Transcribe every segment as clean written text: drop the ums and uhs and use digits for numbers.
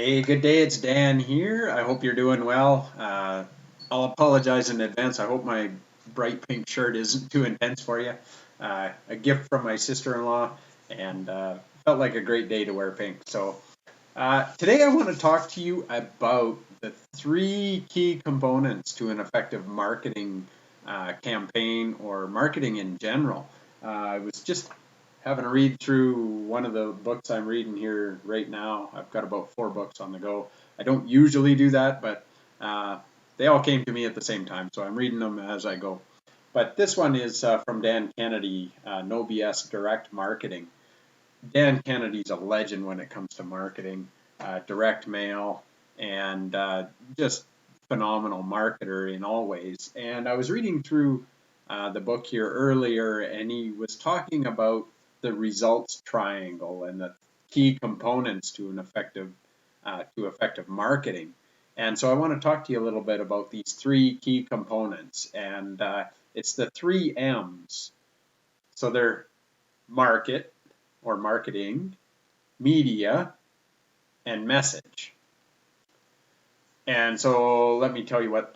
Hey, good day. It's Dan here. I hope you're doing well. I'll apologize in advance. I hope my bright pink shirt isn't too intense for you. A gift from my sister-in-law, and felt like a great day to wear pink. So today I want to talk to you about the three key components to an effective marketing campaign or marketing in general. I was just having a read through one of the books I'm reading here right now. I've got about 4 books on the go. I don't usually do that, but they all came to me at the same time, so I'm reading them as I go. But this one is from Dan Kennedy, No BS Direct Marketing. Dan Kennedy's a legend when it comes to marketing, direct mail, and just phenomenal marketer in all ways. And I was reading through the book here earlier, and he was talking about the results triangle and the key components to an effective marketing. And so I want to talk to you a little bit about these three key components, and it's the three M's. So they're market or marketing, media, and message. And so let me tell you what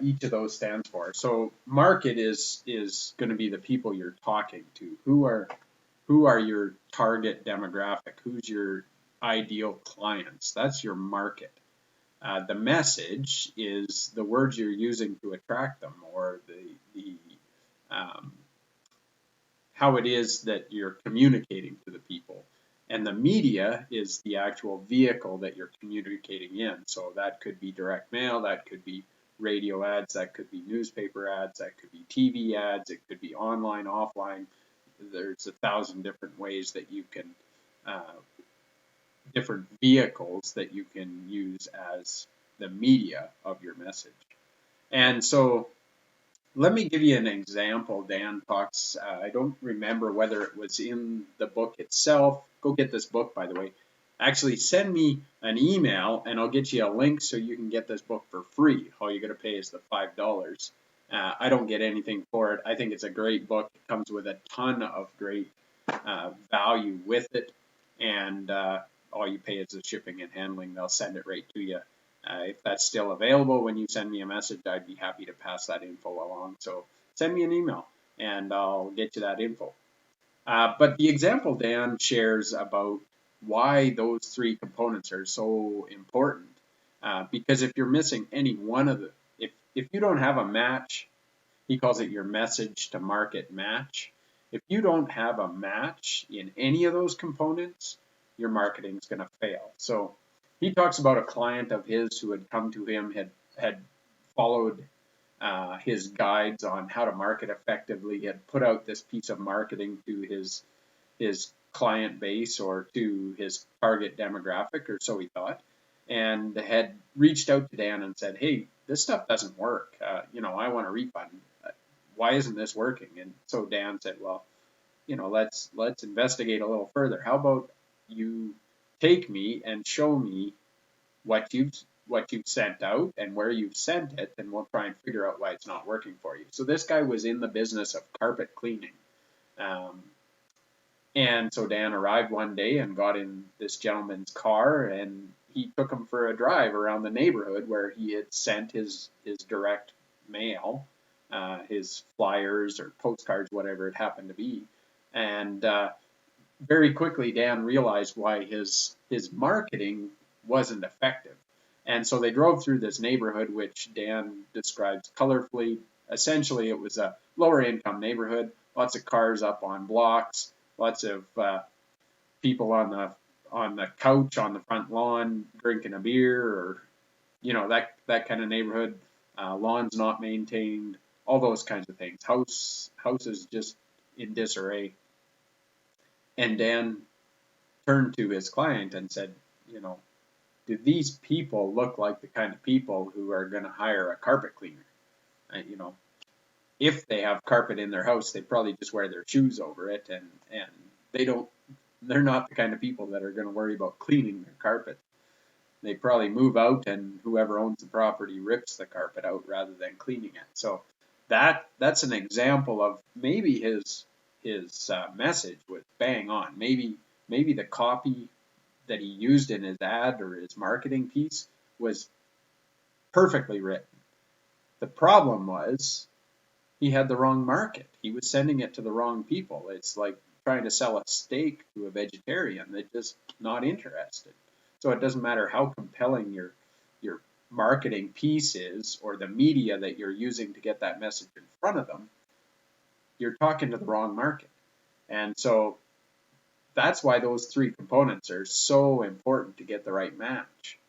each of those stands for. So market is going to be the people you're talking to. Who are your target demographic? Who's your ideal clients? That's your market. The message is the words you're using to attract them, or the how it is that you're communicating to the people. And the media is the actual vehicle that you're communicating in. So that could be direct mail, that could be radio ads, that could be newspaper ads, that could be TV ads, it could be online, offline. There's 1,000 different ways that you can, different vehicles that you can use as the media of your message. And so let me give you an example. Dan talks, I don't remember whether it was in the book itself. Go get this book, by the way. Actually, send me an email and I'll get you a link so you can get this book for free. All you got to pay is the $5. I don't get anything for it. I think it's a great book. It comes with a ton of great value with it. And all you pay is the shipping and handling. They'll send it right to you. If that's still available when you send me a message, I'd be happy to pass that info along. So send me an email and I'll get you that info. But the example Dan shares about why those three components are so important, because if you're missing any one of the, if you don't have a match, he calls it your message to market match. If you don't have a match in any of those components, your marketing is going to fail. So he talks about a client of his who had come to him, had followed his guides on how to market effectively. He had put out this piece of marketing to his client base or to his target demographic, or so he thought, and had reached out to Dan and said, "Hey, this stuff doesn't work. I want a refund. Why isn't this working?" And so Dan said, "Well, let's investigate a little further. How about you take me and show me what you've sent out and where you've sent it, and we'll try and figure out why it's not working for you." So this guy was in the business of carpet cleaning. And so Dan arrived one day and got in this gentleman's car, and he took him for a drive around the neighborhood where he had sent his direct mail, his flyers or postcards, whatever it happened to be. And very quickly, Dan realized why his marketing wasn't effective. And so they drove through this neighborhood, which Dan describes colorfully. Essentially, it was a lower income neighborhood, lots of cars up on blocks, lots of people on the couch on the front lawn drinking a beer, or that kind of neighborhood. Lawns not maintained, all those kinds of things. Houses just in disarray. And Dan turned to his client and said, do these people look like the kind of people who are going to hire a carpet cleaner? If they have carpet in their house, they probably just wear their shoes over it, and they're not the kind of people that are going to worry about cleaning their carpet. They probably move out, and whoever owns the property rips the carpet out rather than cleaning it. So that's an example of maybe his message was bang on. Maybe the copy that he used in his ad or his marketing piece was perfectly written. The problem was he had the wrong market. He was sending it to the wrong people. It's like trying to sell a steak to a vegetarian. They're just not interested. So it doesn't matter how compelling your marketing piece is or the media that you're using to get that message in front of them, you're talking to the wrong market. And so that's why those three components are so important to get the right match.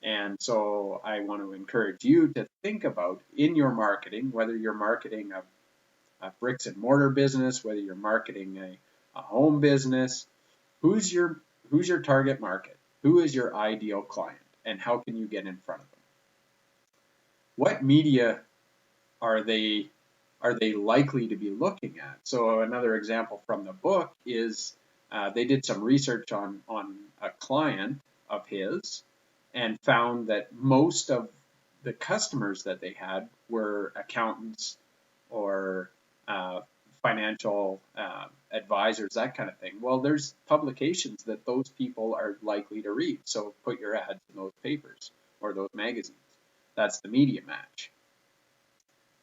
And so I want to encourage you to think about in your marketing, whether you're marketing a bricks and mortar business, whether you're marketing a home business, who's your target market? Who is your ideal client? And how can you get in front of them? What media are they likely to be looking at? So another example from the book is they did some research on a client of his and found that most of the customers that they had were accountants or financial advisors, that kind of thing. Well, there's publications that those people are likely to read. So put your ads in those papers or those magazines. That's the media match.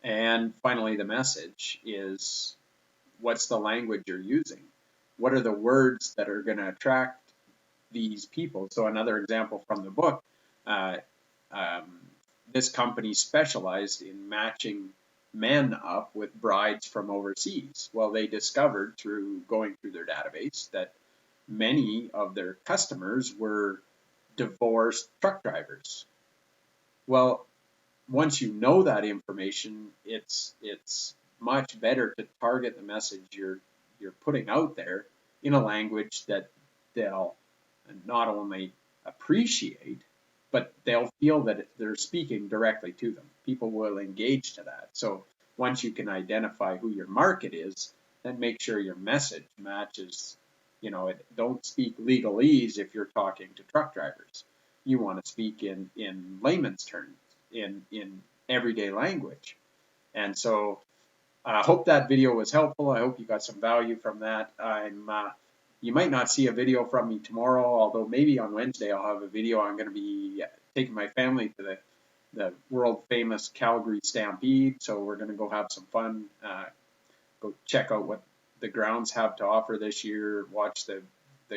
And finally, the message is, what's the language you're using? What are the words that are going to attract these people? So another example from the book, this company specialized in matching men up with brides from overseas. Well, they discovered through going through their database that many of their customers were divorced truck drivers. Well, once you know that information, it's much better to target the message you're putting out there in a language that they'll not only appreciate, but they'll feel that they're speaking directly to them. People will engage to that. So once you can identify who your market is, then make sure your message matches. Don't speak legalese if you're talking to truck drivers. You want to speak in layman's terms, in everyday language. And so I hope that video was helpful. I hope you got some value from that. You might not see a video from me tomorrow, although maybe on Wednesday I'll have a video. I'm going to be taking my family to the world famous Calgary Stampede. So we're going to go have some fun, go check out what the grounds have to offer this year, watch the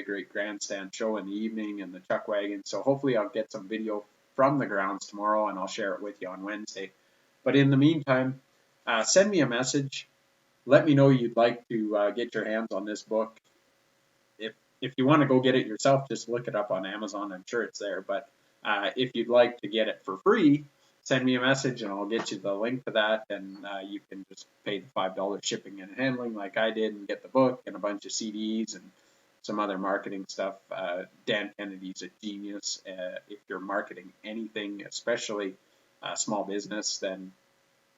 great grandstand show in the evening and the chuck wagon. So hopefully I'll get some video from the grounds tomorrow and I'll share it with you on Wednesday. But in the meantime, send me a message. Let me know you'd like to get your hands on this book. If you want to go get it yourself, just look it up on Amazon. I'm sure it's there. But if you'd like to get it for free, send me a message and I'll get you the link to that. And you can just pay the $5 shipping and handling like I did and get the book and a bunch of CDs and some other marketing stuff. Dan Kennedy's a genius. If you're marketing anything, especially small business, then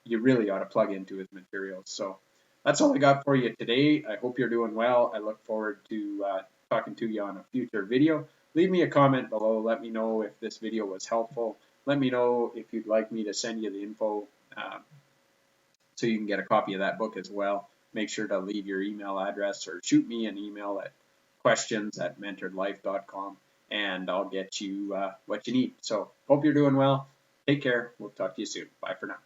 you really ought to plug into his materials. So that's all I got for you today. I hope you're doing well. I look forward to talking to you on a future video. Leave me a comment below. Let me know if this video was helpful. Let me know if you'd like me to send you the info so you can get a copy of that book as well. Make sure to leave your email address or shoot me an email at questions@mentoredlife.com and I'll get you what you need. So hope you're doing well. Take care. We'll talk to you soon. Bye for now.